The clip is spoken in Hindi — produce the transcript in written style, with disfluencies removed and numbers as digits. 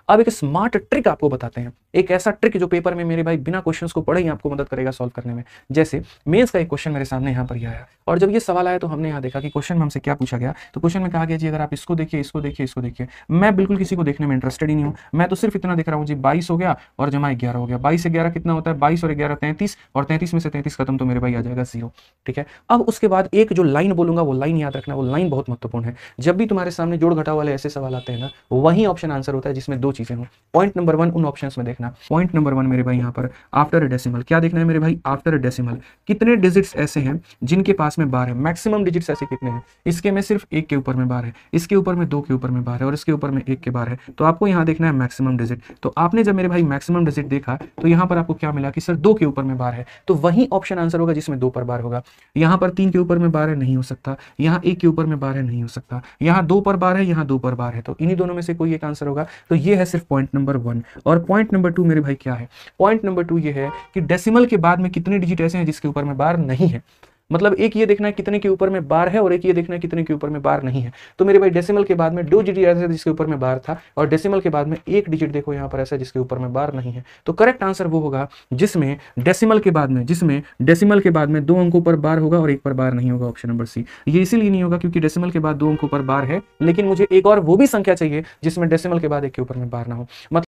अब एक स्मार्ट ट्रिक आपको बताते हैं, एक ऐसा ट्रिक जो पेपर में मेरे भाई बिना क्वेश्चंस को पढ़े ही आपको मदद करेगा सॉल्व करने में। जैसे मेंस का एक क्वेश्चन मेरे सामने यहाँ पर ही आया, और जब ये सवाल आया तो हमने यहाँ देखा कि क्वेश्चन में हमसे क्या पूछा गया। तो क्वेश्चन में कहा गया जी अगर आप इसको देखिए, इसको देखिए, इसको देखिए, मैं बिल्कुल किसी को देखने में इंटरेस्टेड ही नहीं हूँ, मैं तो सिर्फ इतना देख रहा हूँ जी 22 हो गया और जमा 11 हो गया। 22 से 11 कितना होता है, 22 और 11 33, और 33 में से 33 खत्म तो मेरे भाई आ जाएगा 0। ठीक है, अब उसके बाद एक जो लाइन बोलूंगा वो लाइन याद रखना, वो लाइन बहुत महत्वपूर्ण है। जब भी तुम्हारे सामने जोड़ घटाव वाले ऐसे सवाल आते हैं ना, वही ऑप्शन आंसर होता है जिसमें दो चीजें हो। पॉइंट नंबर 1 उन ऑप्शंस में देखना। पॉइंट नंबर 1 मेरे भाई यहाँ पर आफ्टर डेसिमल, क्या देखना है मेरे भाई, आफ्टर डेसिमल कितने डिजिट्स ऐसे हैं जिनके पास में बार है, मैक्सिमम डिजिट्स ऐसे कितने हैं। इसके में सिर्फ 1 के ऊपर में बार है, इसके ऊपर में 2 के ऊपर में बार है, और इसके ऊपर में 1 के बार है। तो आपको यहाँ देखना है मैक्सिमम डिजिट। तो आपने जब मेरे भाई मैक्सिमम डिजिट देखा तो यहाँ पर आपको क्या मिला कि सर 2 के ऊपर में बार है, तो वही ऑप्शन आंसर होगा जिसमें 2 पर बार होगा। यहाँ पर 3 के ऊपर में बार है, नहीं हो सकता। यहाँ 1 के ऊपर में बार है, नहीं हो सकता। यहाँ 2 पर बार है, यहाँ 2 पर बार है, तो इन्हीं दोनों में से कोई एक आंसर होगा। तो ये है सिर्फ पॉइंट नंबर 1। और पॉइंट नंबर 2 मेरे भाई क्या है, पॉइंट नंबर 2 ये है कि डेसिमल के बाद में कितने डिजिट ऐसे हैं जिसके ऊपर में बार नहीं है। मतलब एक ये देखना है कितने के ऊपर में बार है, और एक ये देखना है कितने के ऊपर में बार नहीं है। तो मेरे भाई डेसिमल के बाद में 2 डिजिट ऐसे जिसके ऊपर में बार था, और डेसिमल के बाद में 1 डिजिट देखो यहाँ पर ऐसा जिसके ऊपर में बार नहीं है। तो करेक्ट आंसर वो होगा जिसमें डेसिमल के बाद में 2 अंकों पर बार होगा और 1 पर बार नहीं होगा, ऑप्शन नंबर सी। ये इसीलिए नहीं होगा क्योंकि डेसिमल के बाद 2 अंकों पर बार है, लेकिन मुझे एक और वो भी संख्या चाहिए जिसमें डेसिमल के बाद 1 के ऊपर में बार ना हो।